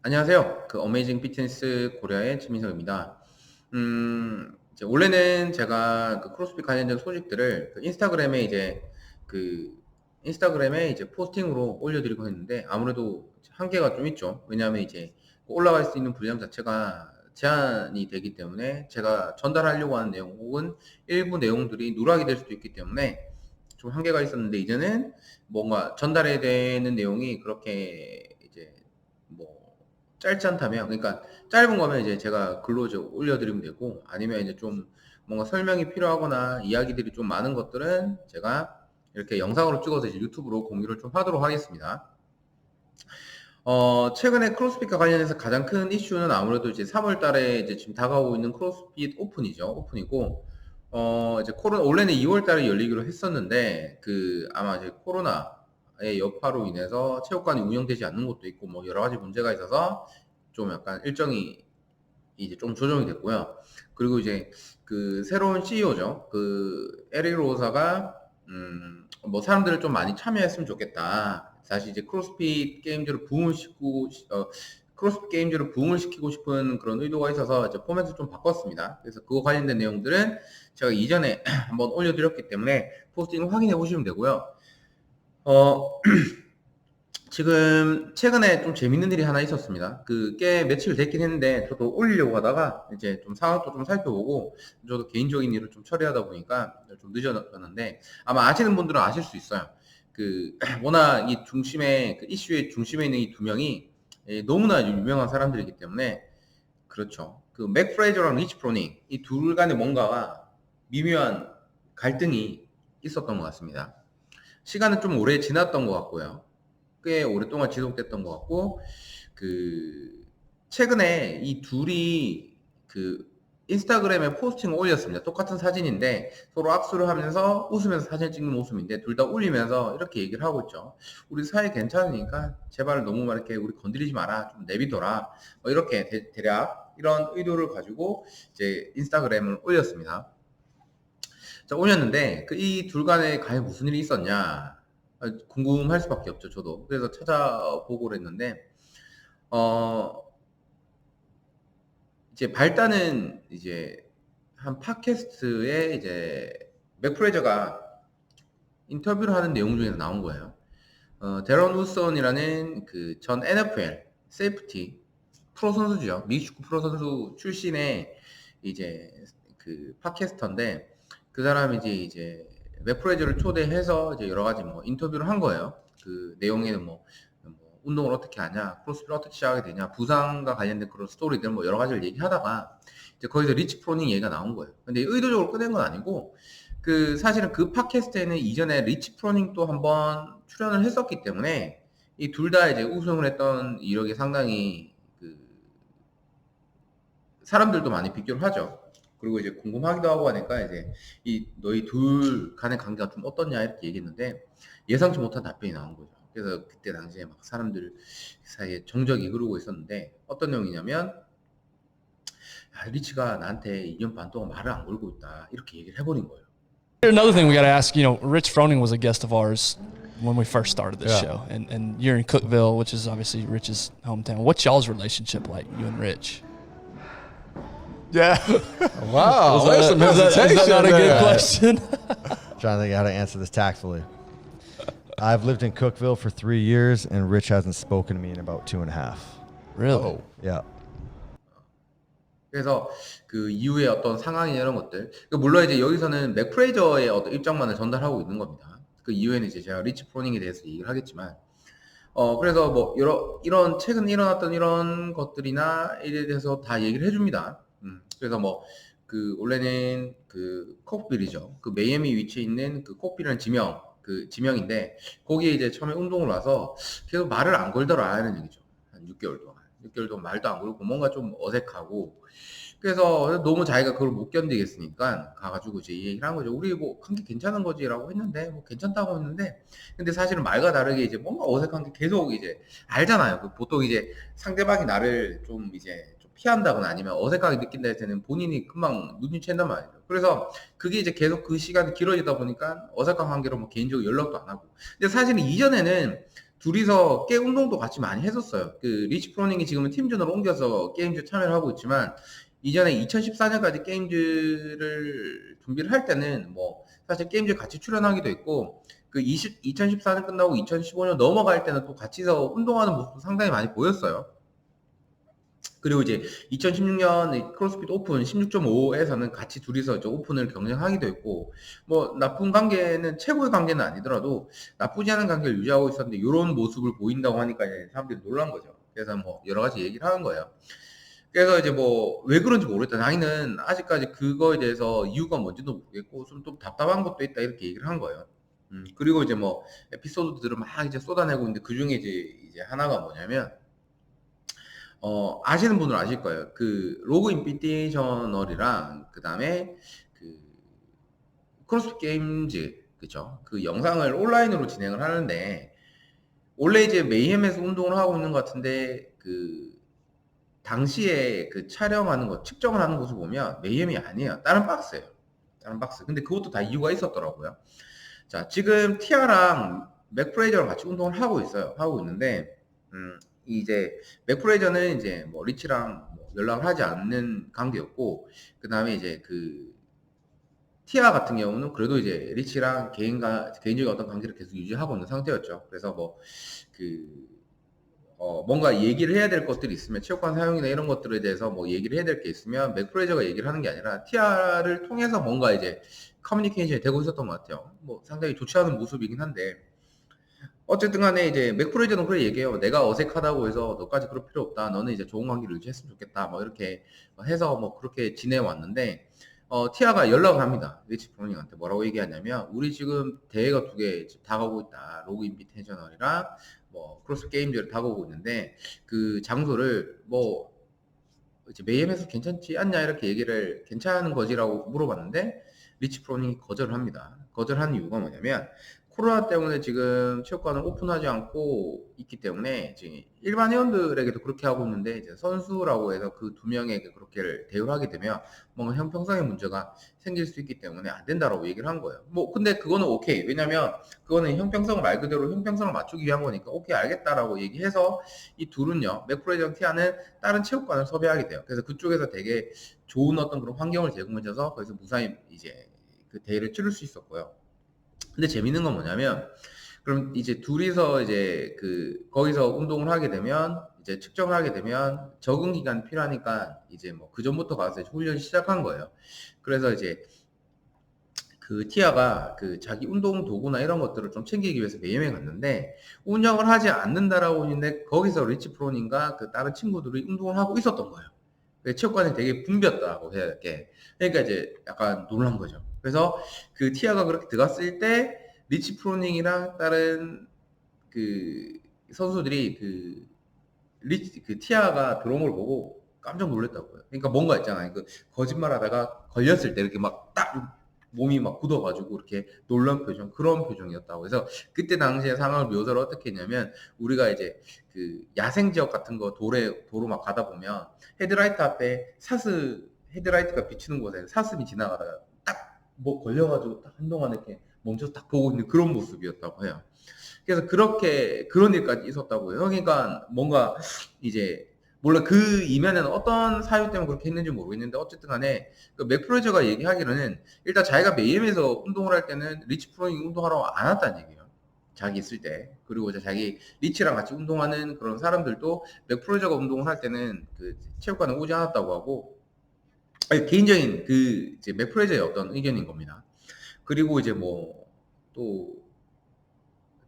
안녕하세요. 어메이징 피트니스 코리아의 최민석입니다. 이제 원래는 제가 크로스핏 관련된 소식들을 그 인스타그램에 이제 포스팅으로 올려드리고 했는데 아무래도 한계가 좀 있죠. 왜냐하면 이제 올라갈 수 있는 분량 자체가 제한이 되기 때문에 제가 전달하려고 하는 내용 혹은 일부 내용들이 누락이 될 수도 있기 때문에 좀 한계가 있었는데 이제는 뭔가 전달해야 되는 내용이 그렇게 이제 뭐 짧지 않다면, 그러니까 짧은 거면 이제 제가 글로 이제 올려드리면 되고, 아니면 이제 좀 뭔가 설명이 필요하거나 이야기들이 좀 많은 것들은 제가 이렇게 영상으로 찍어서 이제 유튜브로 공유를 좀 하도록 하겠습니다. 최근에 크로스핏과 관련해서 가장 큰 이슈는 아무래도 이제 3월 달에 이제 지금 다가오고 있는 크로스핏 오픈이죠. 오픈이고, 이제 원래는 2월 달에 열리기로 했었는데, 아마 이제 코로나의 여파로 인해서 체육관이 운영되지 않는 것도 있고, 뭐 여러 가지 문제가 있어서 좀 약간 일정이 이제 좀 조정이 됐고요. 그리고 이제 새로운 CEO죠. 에릭 로사가 뭐 사람들을 좀 많이 참여했으면 좋겠다. 사실 이제 크로스핏 게임즈를 부흥을 시키고 싶은 그런 의도가 있어서 이제 포맷을 좀 바꿨습니다. 그래서 그거 관련된 내용들은 제가 이전에 한번 올려드렸기 때문에 포스팅을 확인해 보시면 되고요. 어, 지금 최근에 좀 재밌는 일이 하나 있었습니다. 꽤 며칠 됐긴 했는데 저도 올리려고 하다가 이제 좀 상황도 좀 살펴보고 저도 개인적인 일을 좀 처리하다 보니까 좀 늦어졌는데 아마 아시는 분들은 아실 수 있어요. 워낙 이 이슈의 중심에 있는 이 두 명이 너무나 유명한 사람들이기 때문에 그렇죠. 맥 프레이저랑 리치 프로닝 이 둘 간의 뭔가가 미묘한 갈등이 있었던 것 같습니다. 시간은 좀 오래 지났던 것 같고요. 꽤 오랫동안 지속됐던 것 같고, 최근에 이 둘이 인스타그램에 포스팅을 올렸습니다. 똑같은 사진인데 서로 악수를 하면서 웃으면서 사진 찍는 모습인데 둘 다 울리면서 이렇게 얘기를 하고 있죠. 우리 사이 괜찮으니까 제발 너무 막 이렇게 우리 건드리지 마라. 좀 내비둬라. 뭐 이렇게 대략 이런 의도를 가지고 이제 인스타그램을 올렸습니다. 자, 올렸는데 이 둘 간에 과연 무슨 일이 있었냐 궁금할 수밖에 없죠. 저도 그래서 찾아보고 그랬는데 이제 발단은 이제 한 팟캐스트에 이제 맥 프레저가 인터뷰를 하는 내용 중에서 나온 거예요. 데런 우선이라는 전 NFL 세이프티 프로 선수죠. 미국 축구 프로 선수 출신의 이제 팟캐스터인데 그 사람이 이제 맥 프레저를 초대해서 이제 여러 가지 뭐 인터뷰를 한 거예요. 내용에는 뭐 운동을 어떻게 하냐, 크로스핏을 어떻게 시작하게 되냐, 부상과 관련된 그런 스토리들 뭐 여러 가지를 얘기하다가 이제 거기서 리치 프로닝 얘기가 나온 거예요. 근데 의도적으로 꺼낸 건 아니고 사실은 팟캐스트에는 이전에 리치 프로닝도 한번 출연을 했었기 때문에 이 둘 다 이제 우승을 했던 이력이 상당히 사람들도 많이 비교를 하죠. 그리고 이제 궁금하기도 하고 하니까 이제 너희 둘 간의 관계가 좀 어떻냐 이렇게 얘기했는데 예상치 못한 답변이 나온 거죠. 그래서 그때 당시에 막 사람들 사이에 정적이 흐르고 있었는데 어떤 내용이냐면 리치가 나한테 2년 반 동안 말을 안 걸고 있다 이렇게 얘기를 해버린 거예요. Another thing we got to ask, Rich Froning was a guest of ours when we first started this show, and you're in Cookeville, which is obviously Rich's hometown. What's y'all's relationship like, you and Rich? Yeah. Wow. Is There's some hesitation. that not a good there. question? Trying to think how to answer this tactfully. I've lived in Cookeville for 3 years, and Rich hasn't spoken to me in about 2.5. Really? Oh. Yeah. 그래서 이후에 어떤 상황이나 이런 것들 물론 이제 여기서는 맥 프레이저의 어떤 입장만을 전달하고 있는 겁니다. 이후에는 이제 제가 리치 프로닝에 대해서 얘기를 하겠지만 그래서 뭐 이런 최근 일어났던 이런 것들이나 이에 대해서 다 얘기를 해줍니다. 그래서 뭐 원래는 콕빌이죠. 메이애미 위치에 있는 콕빌이라는 지명인데 거기에 이제 처음에 운동을 와서 계속 말을 안 걸더라 하는 얘기죠. 한 6개월 동안 말도 안 걸고 뭔가 좀 어색하고 그래서 너무 자기가 그걸 못 견디겠으니까 가가지고 이제 얘기를 한 거죠. 우리 뭐 관계 괜찮은 거지라고 했는데 뭐 괜찮다고 했는데 근데 사실은 말과 다르게 이제 뭔가 어색한 게 계속 이제 알잖아요. 보통 이제 상대방이 나를 좀 이제 좀 피한다거나 아니면 어색하게 느낀다 할 때는 본인이 금방 눈치챈단 말이죠. 그래서 그게 이제 계속 시간이 길어지다 보니까 어색한 관계로 뭐 개인적으로 연락도 안 하고. 근데 사실은 이전에는 둘이서 꽤 운동도 같이 많이 했었어요. 그 리치 프로닝이 지금은 팀전으로 옮겨서 게임즈 참여를 하고 있지만 이전에 2014년까지 게임즈를 준비를 할 때는 뭐 사실 게임즈 같이 출연하기도 했고 그 2014년 끝나고 2015년 넘어갈 때는 또 같이서 운동하는 모습도 상당히 많이 보였어요. 그리고 이제 2016년 크로스핏 오픈 16.5에서는 같이 둘이서 이제 오픈을 경쟁하기도 했고, 뭐 나쁜 관계는 최고의 관계는 아니더라도 나쁘지 않은 관계를 유지하고 있었는데 이런 모습을 보인다고 하니까 이제 사람들이 놀란 거죠. 그래서 뭐 여러 가지 얘기를 하는 거예요. 그래서 이제 뭐 왜 그런지 모르겠다. 자기는 아직까지 그거에 대해서 이유가 뭔지도 모르겠고 좀 답답한 것도 있다 이렇게 얘기를 한 거예요. 그리고 이제 뭐 에피소드들을 막 이제 쏟아내고 있는데 그 중에 이제 하나가 뭐냐면 아시는 분은 아실 거예요. 그 로그 인비테이셔널이랑 그다음에 그 크로스핏 게임즈 그죠? 그 영상을 온라인으로 진행을 하는데 원래 이제 메이햄에서 운동을 하고 있는 것 같은데 그 당시에 그 촬영하는 거 측정을 하는 것을 보면 메이햄이 아니에요. 다른 박스예요. 다른 박스. 근데 그것도 다 이유가 있었더라고요. 자, 지금 티아랑 맥프레이저랑 같이 운동을 하고 있어요. 하고 있는데 이제 맥프레이저는 이제 뭐 리치랑 뭐 연락을 하지 않는 관계였고 그다음에 이제 그 티아 같은 경우는 그래도 이제 리치랑 개인적인 어떤 관계를 계속 유지하고 있는 상태였죠. 그래서 뭐 뭔가 얘기를 해야 될 것들이 있으면 체육관 사용이나 이런 것들에 대해서 뭐 얘기를 해야 될 게 있으면 맥프레이저가 얘기를 하는 게 아니라 티아를 통해서 뭔가 이제 커뮤니케이션이 되고 있었던 것 같아요. 뭐 상당히 좋지 않은 모습이긴 한데 어쨌든 간에 이제 맥프레이저는 그래 얘기해요. 내가 어색하다고 해서 너까지 그럴 필요 없다. 너는 이제 좋은 관계를 유지했으면 좋겠다. 뭐 이렇게 해서 뭐 그렇게 지내왔는데 티아가 연락을 합니다. 리치 프로닝한테 뭐라고 얘기하냐면 우리 지금 대회가 2개 다가오고 있다. 로그 인비테이셔널이랑 뭐 크로스 게임즈를 다가오고 있는데 그 장소를 뭐 이제 메이엠에서 괜찮지 않냐 이렇게 얘기를 괜찮은 거지라고 물어봤는데 리치 프로닝이 거절을 합니다. 거절한 이유가 뭐냐면 코로나 때문에 지금 체육관을 오픈하지 않고 있기 때문에 지금 일반 회원들에게도 그렇게 하고 있는데 이제 선수라고 해서 그 2명에게 그렇게 대우를 하게 되면 뭔가 형평성의 문제가 생길 수 있기 때문에 안 된다라고 얘기를 한 거예요. 뭐 근데 그거는 오케이. 왜냐면 그거는 형평성 말 그대로 형평성을 맞추기 위한 거니까 오케이 알겠다라고 얘기해서 이 둘은요 맥프레이저 티아는 다른 체육관을 섭외하게 돼요. 그래서 그쪽에서 되게 좋은 어떤 그런 환경을 제공해줘서 거기서 무사히 이제 그 대회를 치를 수 있었고요. 근데 재밌는 건 뭐냐면 그럼 이제 둘이서 이제 거기서 운동을 하게 되면 이제 측정을 하게 되면 적응 기간이 필요하니까 이제 뭐 그 전부터 가서 이제 훈련을 시작한 거예요. 그래서 이제 그 티아가 그 자기 운동 도구나 이런 것들을 좀 챙기기 위해서 메이엠에 갔는데 운영을 하지 않는다라고 했는데 거기서 리치 프로님과 그 다른 친구들이 운동을 하고 있었던 거예요. 체육관이 되게 붐볐다고 해야 할게. 그러니까 이제 약간 놀란 거죠. 그래서 그 티아가 그렇게 들어갔을 때 리치 프로닝이랑 다른 그 선수들이 그 티아가 들어온 걸 보고 깜짝 놀랐다고요. 그러니까 뭔가 있잖아요. 그 거짓말하다가 걸렸을 때 이렇게 막 딱 몸이 막 굳어가지고 이렇게 놀란 표정 그런 표정이었다고. 그래서 그때 당시에 상황을 묘사를 어떻게 했냐면 우리가 이제 그 야생 지역 같은 거 도로 막 가다 보면 헤드라이트 앞에 헤드라이트가 비치는 곳에 사슴이 지나가다가 딱 뭐 걸려가지고 딱 한동안 이렇게 멈춰서 딱 보고 있는 그런 모습이었다고 해요. 그래서 그런 일까지 있었다고 해요. 그러니까 뭔가 이제 물론 그 이면에는 어떤 사유 때문에 그렇게 했는지 모르겠는데 어쨌든 간에 그 맥프로이저가 얘기하기로는 일단 자기가 메이엠에서 운동을 할 때는 리치 프로닝 운동하러 안 왔다는 얘기예요. 자기 있을 때. 그리고 이제 자기 리치랑 같이 운동하는 그런 사람들도 맥프로이저가 운동을 할 때는 그 체육관에 오지 않았다고 하고 아니, 개인적인 이제 맥프레이저의 어떤 의견인 겁니다. 그리고 이제 뭐 또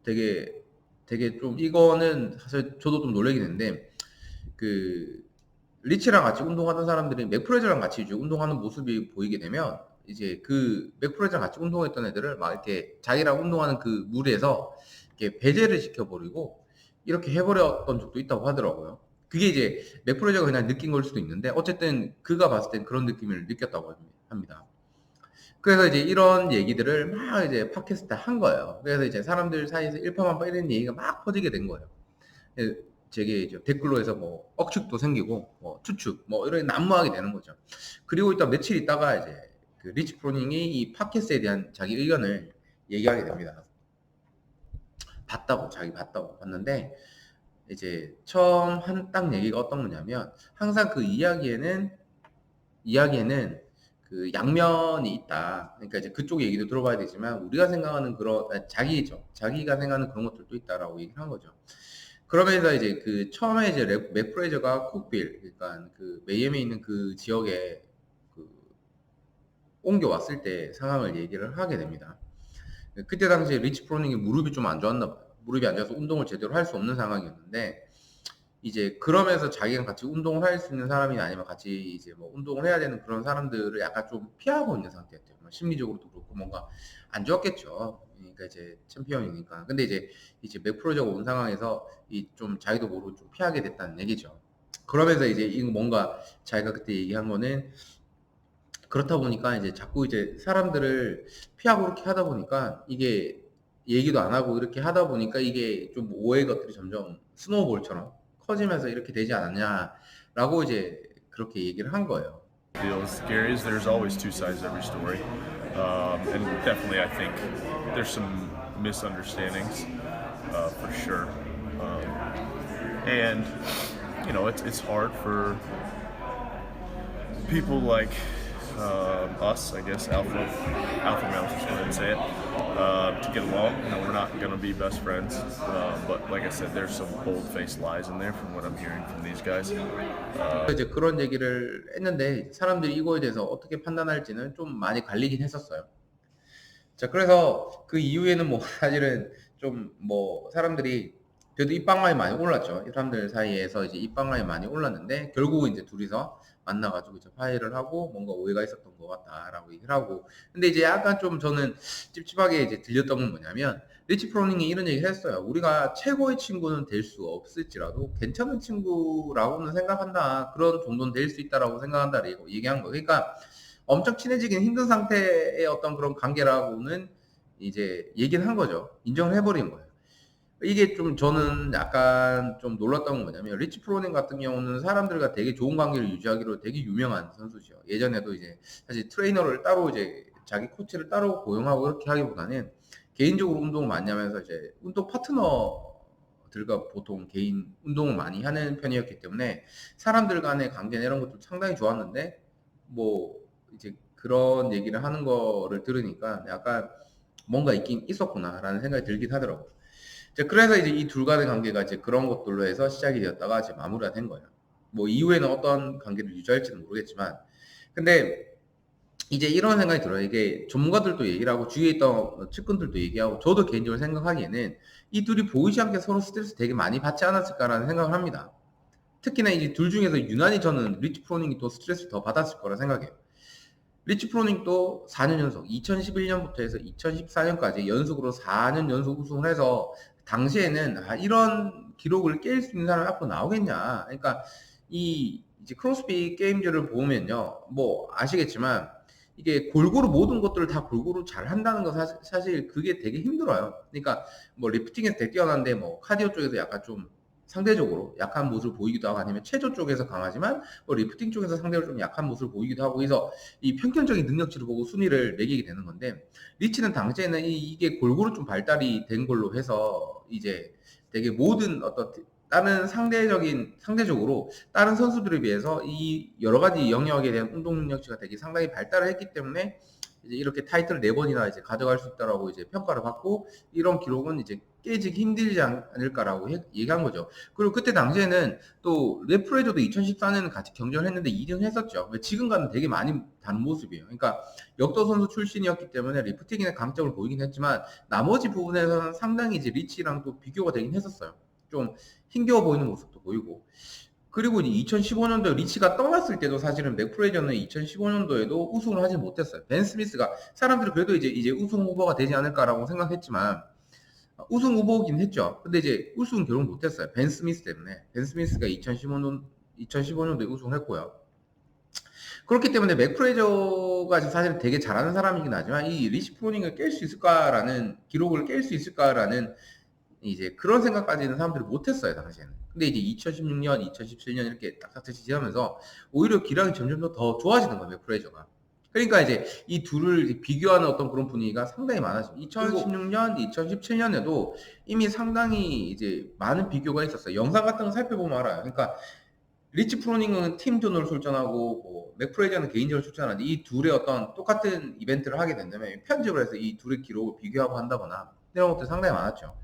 되게 좀 이거는 사실 저도 좀 놀라긴 했는데 그 리치랑 같이 운동하던 사람들이 맥프레이저랑 같이 이제 운동하는 모습이 보이게 되면 이제 그 맥프레이저랑 같이 운동했던 애들을 막 이렇게 자기랑 운동하는 그 무리에서 이렇게 배제를 시켜버리고 이렇게 해버렸던 적도 있다고 하더라고요. 그게 이제 맥프레이저가 그냥 느낀 걸 수도 있는데 어쨌든 그가 봤을 땐 그런 느낌을 느꼈다고 합니다. 그래서 이제 이런 얘기들을 막 이제 팟캐스트에 한 거예요. 그래서 이제 사람들 사이에서 일파만파 이런 얘기가 막 퍼지게 된 거예요. 제게 이제 댓글로 해서 뭐 억측도 생기고 뭐 추측 뭐 이런 난무하게 되는 거죠. 그리고 일단 며칠 있다가 이제 그 리치 프로닝이 이 팟캐스트에 대한 자기 의견을 얘기하게 됩니다. 자기 봤다고 봤는데 이제 처음 한 딱 얘기가 어떤 거냐면 항상 그 이야기에는 그 양면이 있다. 그러니까 이제 그쪽 얘기도 들어봐야 되지만 우리가 생각하는 그런 자기가 생각하는 그런 것들도 있다라고 얘기를 한 거죠. 그러면서 이제 그 처음에 이제 맥 프레이저가 쿡빌, 그러니까 그 메이엠에 있는 그 지역에 그 옮겨왔을 때 상황을 얘기를 하게 됩니다. 그때 당시에 리치 프로닝이 무릎이 좀 안 좋았나 봐요. 무릎이 안 좋아서 운동을 제대로 할 수 없는 상황이었는데 이제 그러면서 자기랑 같이 운동을 할 수 있는 사람이나 아니면 같이 이제 뭐 운동을 해야 되는 그런 사람들을 약간 좀 피하고 있는 상태였대요. 뭐 심리적으로도 그렇고 뭔가 안 좋았겠죠. 그러니까 이제 챔피언이니까. 근데 이제 맥 프로저가 온 상황에서 이 좀 자기도 모르고 좀 피하게 됐다는 얘기죠. 그러면서 이제 이거 뭔가 자기가 그때 얘기한 거는 그렇다 보니까 이제 자꾸 이제 사람들을 피하고 이렇게 하다 보니까 이게 얘기도 안 하고 이렇게 하다 보니까 이게 좀 오해 것들이 점점 스노우볼처럼 커지면서 이렇게 되지 않았냐라고 이제 그렇게 얘기를 한 거예요. Feels scary is there's always two sides to every story, and definitely I think there's some misunderstandings for sure, and you know it's hard for people like us, I guess, alpha males, just go ahead and say it, to get along. You know, we're not going to be best friends, but like I said, there's some bold-faced lies in there from what I'm hearing from these guys. 이제 그런 얘기를 했는데 사람들이 이거에 대해서 어떻게 판단할지는 좀 많이 갈리긴 했었어요. 자, 그래서 그 이후에는 뭐 사실은 좀 뭐 사람들이 그래도 입방아에 많이 올랐죠. 이 사람들 사이에서 이제 입방아에 많이 올랐는데 결국은 이제 둘이서 만나가지고 이제 화해를 하고 뭔가 오해가 있었던 것 같다라고 얘기를 하고. 근데 이제 약간 좀 저는 찝찝하게 이제 들렸던 건 뭐냐면 리치 프로닝이 이런 얘기를 했어요. 우리가 최고의 친구는 될 수 없을지라도 괜찮은 친구라고는 생각한다. 그런 정도는 될 수 있다라고 생각한다라고 얘기한 거예요. 그러니까 엄청 친해지긴 힘든 상태의 어떤 그런 관계라고는 이제 얘기는 한 거죠. 인정을 해버린 거예요. 이게 좀 저는 약간 좀 놀랐던 건 뭐냐면 리치 프로닝 같은 경우는 사람들과 되게 좋은 관계를 유지하기로 되게 유명한 선수죠. 예전에도 이제 사실 트레이너를 따로 이제 자기 코치를 따로 고용하고 이렇게 하기보다는 개인적으로 운동을 많이 하면서 이제 운동 파트너들과 보통 개인 운동을 많이 하는 편이었기 때문에 사람들 간의 관계나 이런 것도 상당히 좋았는데 뭐 이제 그런 얘기를 하는 거를 들으니까 약간 뭔가 있긴 있었구나라는 생각이 들긴 하더라고요. 그래서 이제 이 둘 간의 관계가 이제 그런 것들로 해서 시작이 되었다가 이제 마무리가 된 거예요. 뭐 이후에는 어떤 관계를 유지할지는 모르겠지만, 근데 이제 이런 생각이 들어요. 이게 전문가들도 얘기를 하고 주위에 있던 측근들도 얘기하고 저도 개인적으로 생각하기에는 이 둘이 보이지 않게 서로 스트레스 되게 많이 받지 않았을까라는 생각을 합니다. 특히나 이제 둘 중에서 유난히 저는 리치 프로닝이 또 스트레스를 더 받았을 거라 생각해요. 리치 프로닝도 4년 연속, 2011년부터 해서 2014년까지 연속으로 4년 연속 우승을 해서 당시에는 이런 기록을 깰 수 있는 사람이 앞으로 나오겠냐. 그러니까 이제 크로스핏 게임즈를 보면요, 뭐 아시겠지만 이게 골고루 모든 것들을 다 골고루 잘 한다는 거 사실 그게 되게 힘들어요. 그러니까 뭐 리프팅에서 되게 뛰어난데 뭐 카디오 쪽에서 약간 좀 상대적으로 약한 모습을 보이기도 하고 아니면 체조 쪽에서 강하지만 뭐 리프팅 쪽에서 상대적으로 좀 약한 모습을 보이기도 하고 해서 이 평균적인 능력치를 보고 순위를 매기게 되는 건데 리치는 당시에는 이게 골고루 좀 발달이 된 걸로 해서 이제 되게 모든 어떤 다른 상대적으로 다른 선수들에 비해서 이 여러 가지 영역에 대한 운동 능력치가 되게 상당히 발달을 했기 때문에 이제 이렇게 타이틀을 4번이나 이제 가져갈 수 있다라고 이제 평가를 받고 이런 기록은 이제 깨지기 힘들지 않을까라고 얘기한 거죠. 그리고 그때 당시에는 또 레프레저도 2014년에 같이 경쟁을 했는데 2등 했었죠. 지금과는 되게 많이 다른 모습이에요. 그러니까 역도 선수 출신이었기 때문에 리프팅의 강점을 보이긴 했지만 나머지 부분에서는 상당히 이제 리치랑 또 비교가 되긴 했었어요. 좀 힘겨워 보이는 모습도 보이고. 그리고 이제 2015년도에 리치가 떠났을 때도 사실은 맥프레이저는 2015년도에도 우승을 하지 못했어요. 벤 스미스가 사람들이 그래도 이제 우승 후보가 되지 않을까라고 생각했지만 우승 후보긴 했죠. 근데 이제 우승은 결국 못했어요. 벤 스미스 때문에. 벤 스미스가 2015년도에 우승을 했고요. 그렇기 때문에 맥프레이저가 사실 되게 잘하는 사람이긴 하지만 이 리치 프로닝을 깰 수 있을까라는 기록을 깰 수 있을까라는 이제 그런 생각까지는 사람들이 못했어요 당시에는. 근데 이제 2016년, 2017년 이렇게 딱딱히 지나면서 오히려 기량이 점점 더 좋아지는 거예요 맥프레이저가. 그러니까 이제 이 둘을 비교하는 어떤 그런 분위기가 상당히 많아져. 2016년, 2017년에도 이미 상당히 이제 많은 비교가 있었어요. 영상 같은 거 살펴보면 알아요. 그러니까 리치 프로닝은 팀전으로 출전하고 뭐 맥프레이저는 개인전으로 출전하는데 이 둘의 어떤 똑같은 이벤트를 하게 된다면 편집을 해서 이 둘의 기록을 비교하고 한다거나 이런 것들이 상당히 많았죠.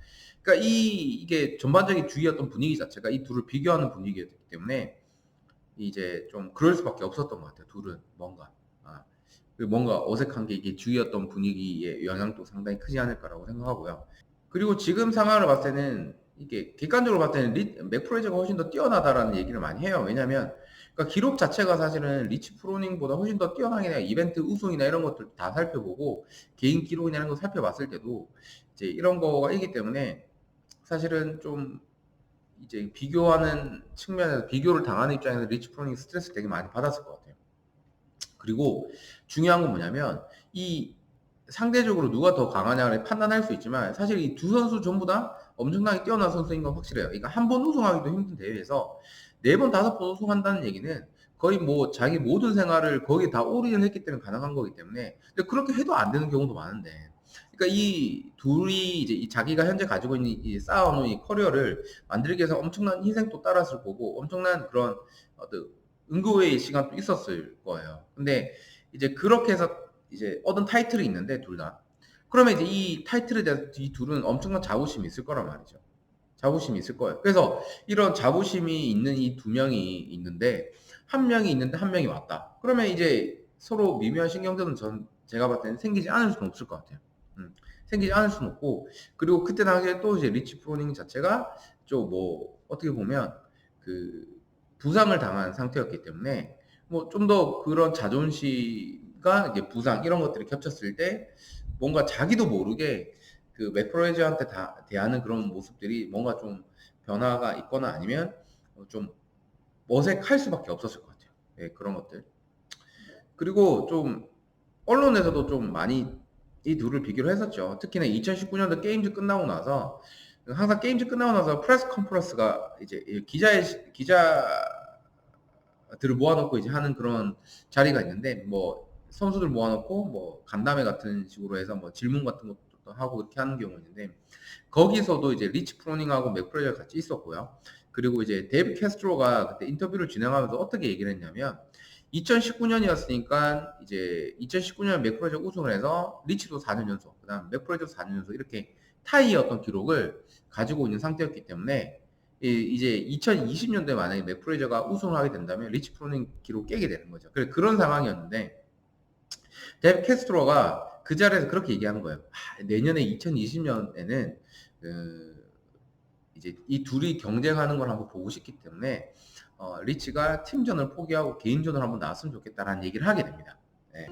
그러니까 이게 전반적인 주의였던 분위기 자체가 이 둘을 비교하는 분위기였기 때문에 이제 좀 그럴 수밖에 없었던 것 같아요. 둘은 뭔가 어색한 게 이게 주위였던 분위기의 영향도 상당히 크지 않을까라고 생각하고요. 그리고 지금 상황을 봤을 때는 이게 객관적으로 봤을 때는 맥프레이저가 훨씬 더 뛰어나다라는 얘기를 많이 해요. 왜냐하면 그러니까 기록 자체가 사실은 리치 프로닝보다 훨씬 더 뛰어나긴 해요. 이벤트 우승이나 이런 것들 다 살펴보고 개인 기록이나 이런 거 살펴봤을 때도 이제 이런 거가 있기 때문에 사실은 좀 이제 비교하는 측면에서 비교를 당하는 입장에서 리치 프로닝이 스트레스 되게 많이 받았을 것 같아요. 그리고 중요한 건 뭐냐면 이 상대적으로 누가 더 강하냐를 판단할 수 있지만 사실 이 두 선수 전부 다 엄청나게 뛰어난 선수인 건 확실해요. 그러니까 한 번 우승하기도 힘든 대회에서 4번, 5번 우승한다는 얘기는 거의 뭐 자기 모든 생활을 거기에 다 올인했기 때문에 가능한 거기 때문에 근데 그렇게 해도 안 되는 경우도 많은데 그러니까 이 둘이 이제 이 자기가 현재 가지고 있는 이 쌓아놓은 이 커리어를 만들기 위해서 엄청난 희생도 따랐을 거고 엄청난 그런 어떤 응고의 시간도 있었을 거예요. 근데 이제 그렇게 해서 이제 얻은 타이틀이 있는데 둘 다. 그러면 이제 이 타이틀에 대해서 이 둘은 엄청난 자부심이 있을 거란 말이죠. 자부심이 있을 거예요. 그래서 이런 자부심이 있는 이 두 명이 있는데 한 명이 있는데 한 명이 왔다. 그러면 이제 서로 미묘한 신경전은 제가 봤을 때는 생기지 않을 수는 없을 것 같아요. 생기지 않을 수는 없고 그리고 그때 당시에 또 이제 리치 프로닝 자체가 좀 뭐 어떻게 보면 그 부상을 당한 상태였기 때문에 뭐 좀 더 그런 자존심과 이제 부상 이런 것들이 겹쳤을 때 뭔가 자기도 모르게 그 맥프로이저한테 대하는 그런 모습들이 뭔가 좀 변화가 있거나 아니면 좀 어색할 수밖에 없었을 것 같아요. 예, 그런 것들. 그리고 좀 언론에서도 좀 많이 이 둘을 비교를 했었죠. 특히나 2019년도 게임즈 끝나고 나서 항상 게임즈 끝나고 나서 프레스 컨퍼런스가 이제 기자들을 모아놓고 이제 하는 그런 자리가 있는데 뭐 선수들 모아놓고 뭐 간담회 같은 식으로 해서 뭐 질문 같은 것도 하고 이렇게 하는 경우 있는데 거기서도 이제 리치 프로닝하고 맥프레이저가 같이 있었고요. 그리고 이제 데이브 캐스트로가 그때 인터뷰를 진행하면서 어떻게 얘기를 했냐면 2019년이었으니까 이제 2019년 맥프레이저 우승을 해서 리치도 4년 연속, 그다음 맥프레이저 4년 연속 이렇게 타이의 어떤 기록을 가지고 있는 상태였기 때문에 이제 2020년도에 만약에 맥프레이저가 우승을 하게 된다면 리치 프로닝 기록 깨게 되는 거죠. 그런 상황이었는데 데이브 캐스트로가 그 자리에서 그렇게 얘기하는 거예요. 내년에 2020년에는 이제 이 둘이 경쟁하는 걸 한번 보고 싶기 때문에 리치가 팀전을 포기하고 개인전을 한번 나왔으면 좋겠다라는 얘기를 하게 됩니다. 네.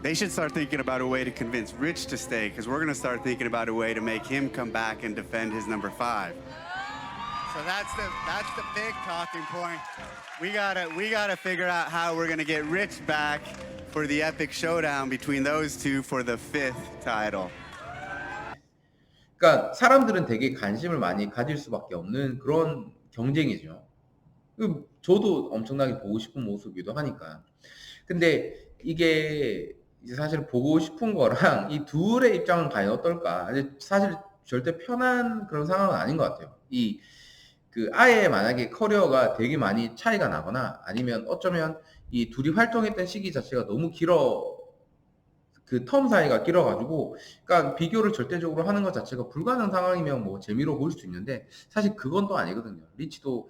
They should start thinking about a way to convince Rich to stay, because we're going to start thinking about a way to make him come back and defend his number 5. So that's the big talking point. We gotta figure out how we're gonna get Rich back for the epic showdown between those two for the 5th title. 그러니까 사람들은 되게 관심을 많이 가질 수밖에 없는 그런 경쟁이죠. 저도 엄청나게 보고 싶은 모습이기도 하니까. 근데 이게 이제 사실 보고 싶은 거랑 이 둘의 입장은 과연 어떨까? 사실 절대 편한 그런 상황은 아닌 것 같아요. 아예 만약에 커리어가 되게 많이 차이가 나거나 아니면 어쩌면 이 둘이 활동했던 시기 자체가 너무 그 텀 사이가 길어가지고, 그러니까 비교를 절대적으로 하는 것 자체가 불가능한 상황이면 뭐 재미로 보일 수 있는데, 사실 그건 또 아니거든요. 리치도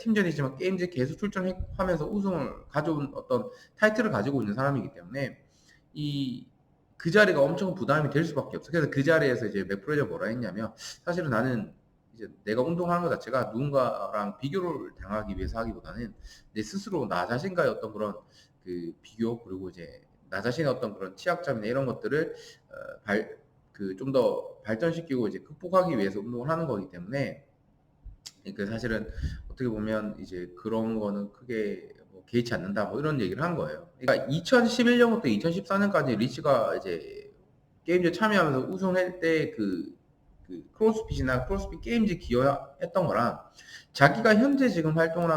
팀전이지만 게임즈에 계속 출전하면서 우승을 가져온 어떤 타이틀을 가지고 있는 사람이기 때문에, 그 자리가 엄청 부담이 될 수밖에 없어요. 그래서 그 자리에서 이제 맥프레이저 뭐라 했냐면, 사실은 나는 이제 내가 운동하는 것 자체가 누군가랑 비교를 당하기 위해서 하기보다는 내 스스로 나 자신과의 어떤 그런 그 비교, 그리고 이제 나 자신의 어떤 그런 취약점이나 이런 것들을 좀 더 발전시키고 이제 극복하기 위해서 운동을 하는 거기 때문에, 그 사실은 어떻게 보면 이제 그런 거는 크게 뭐 개의치 않는다 뭐 이런 얘기를 한 거예요. 그러니까 2011년부터 2014년까지 리치가 이제 게임즈에 참여하면서 우승할 때 그 크로스핏이나 크로스핏 게임즈 기여했던 거랑 자기가 현재 지금 활동을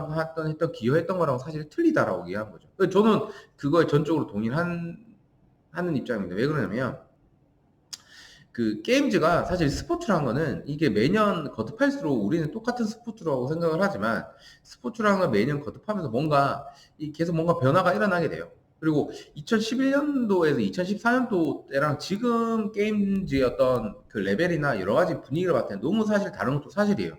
했던 기여했던 거랑 사실 틀리다라고 얘기한 거죠. 저는 그거에 전적으로 동의를 하는 입장입니다. 왜 그러냐면 그 게임즈가 사실 스포츠라는 거는 이게 매년 거듭할수록 우리는 똑같은 스포츠라고 생각을 하지만 스포츠라는 건 매년 거듭하면서 뭔가 계속 뭔가 변화가 일어나게 돼요. 그리고 2011년도에서 2014년도 때랑 지금 게임즈의 어떤 그 레벨이나 여러 가지 분위기를 봤을 때 너무 사실 다른 것도 사실이에요.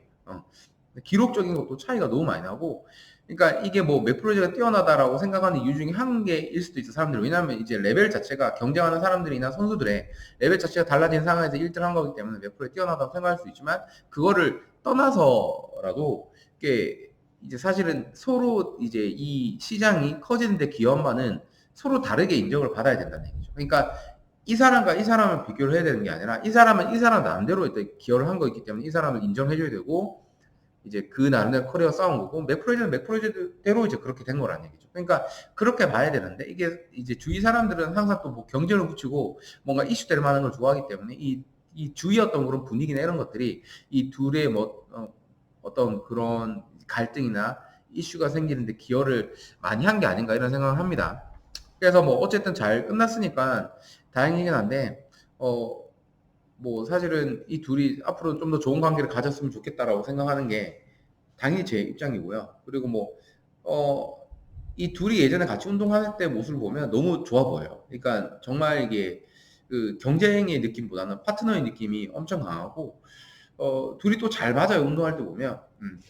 기록적인 것도 차이가 너무 많이 나고, 그러니까 이게 뭐 맥 프로젝트가 뛰어나다라고 생각하는 이유 중에 한 개일 수도 있어, 사람들이. 왜냐하면 이제 레벨 자체가 경쟁하는 사람들이나 선수들의 레벨 자체가 달라진 상황에서 1등 한 거기 때문에 맥 프로에 뛰어나다고 생각할 수 있지만, 그거를 떠나서라도 이게 이제 사실은 서로 이제 이 시장이 커지는데 기여한 바는 서로 다르게 인정을 받아야 된다는 얘기죠. 그러니까 이 사람과 이 사람을 비교를 해야 되는 게 아니라 이 사람은 이 사람 나름대로 일단 기여를 한 거있기 때문에 이 사람을 인정해줘야 되고, 이제 그 나름대로 커리어 싸운 거고, 맥 프로젝트는 맥 프로젝트대로 이제 그렇게 된 거라는 얘기죠. 그러니까 그렇게 봐야 되는데, 이게 이제 주위 사람들은 항상 또 뭐 경쟁을 붙이고 뭔가 이슈 될 만한 걸 좋아하기 때문에 이 주위 어떤 그런 분위기나 이런 것들이 이 둘의 뭐 어떤 그런 갈등이나 이슈가 생기는데 기여를 많이 한 게 아닌가 이런 생각을 합니다. 그래서 뭐 어쨌든 잘 끝났으니까 다행이긴 한데, 뭐 사실은 이 둘이 앞으로 좀 더 좋은 관계를 가졌으면 좋겠다라고 생각하는 게 당연히 제 입장이고요. 그리고 뭐 이 둘이 예전에 같이 운동할 때 모습을 보면 너무 좋아 보여요. 그러니까 정말 이게 그 경쟁의 느낌보다는 파트너의 느낌이 엄청 강하고, 둘이 또 잘 맞아요. 운동할 때 보면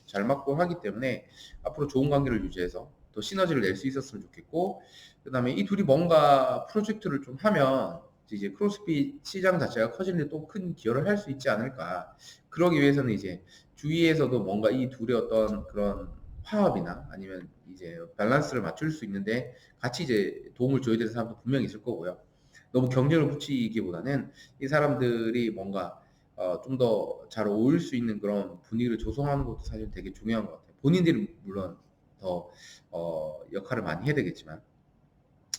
잘 맞고 하기 때문에 앞으로 좋은 관계를 유지해서 더 시너지를 낼 수 있었으면 좋겠고, 그 다음에 이 둘이 뭔가 프로젝트를 좀 하면 이제 크로스핏 시장 자체가 커지는데 또 큰 기여를 할 수 있지 않을까. 그러기 위해서는 이제 주위에서도 뭔가 이 둘의 어떤 그런 화합이나 아니면 이제 밸런스를 맞출 수 있는데 같이 이제 도움을 줘야 되는 사람도 분명히 있을 거고요. 너무 경쟁을 붙이기보다는 이 사람들이 뭔가 좀 더 잘 어울릴 수 있는 그런 분위기를 조성하는 것도 사실 되게 중요한 것 같아요. 본인들이 물론 더 역할을 많이 해야 되겠지만,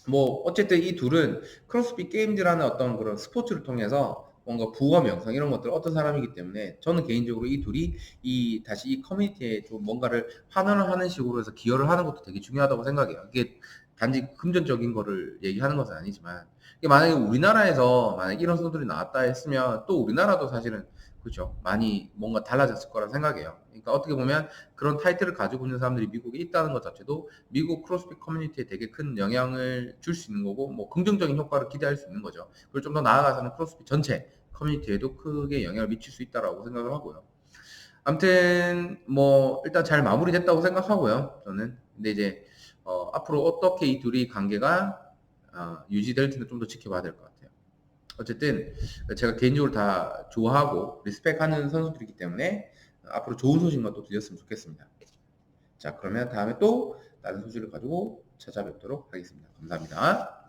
뭐 어쨌든 이 둘은 크로스핏 게임즈라는 어떤 그런 스포츠를 통해서 뭔가 부와 명성 이런 것들 얻은 사람이기 때문에, 저는 개인적으로 이 둘이 다시 이 커뮤니티에 좀 뭔가를 환원을 하는 식으로 해서 기여를 하는 것도 되게 중요하다고 생각해요. 이게 단지 금전적인 거를 얘기하는 것은 아니지만, 이게 만약에 우리나라에서 만약 이런 선수들이 나왔다 했으면 또 우리나라도 사실은 그렇죠, 많이 뭔가 달라졌을 거라 생각해요. 그러니까 어떻게 보면 그런 타이틀을 가지고 있는 사람들이 미국에 있다는 것 자체도 미국 크로스핏 커뮤니티에 되게 큰 영향을 줄 수 있는 거고, 뭐 긍정적인 효과를 기대할 수 있는 거죠. 그리고 좀 더 나아가서는 크로스핏 전체 커뮤니티에도 크게 영향을 미칠 수 있다라고 생각을 하고요. 아무튼 뭐 일단 잘 마무리됐다고 생각하고요, 저는. 근데 이제 앞으로 어떻게 이 둘이 관계가 유지될지는 좀 더 지켜봐야 될 것 같아요. 어쨌든 제가 개인적으로 다 좋아하고 리스펙하는 선수들이기 때문에 앞으로 좋은 소식만 또 들렸으면 좋겠습니다. 자, 그러면 다음에 또 다른 소식을 가지고 찾아뵙도록 하겠습니다. 감사합니다.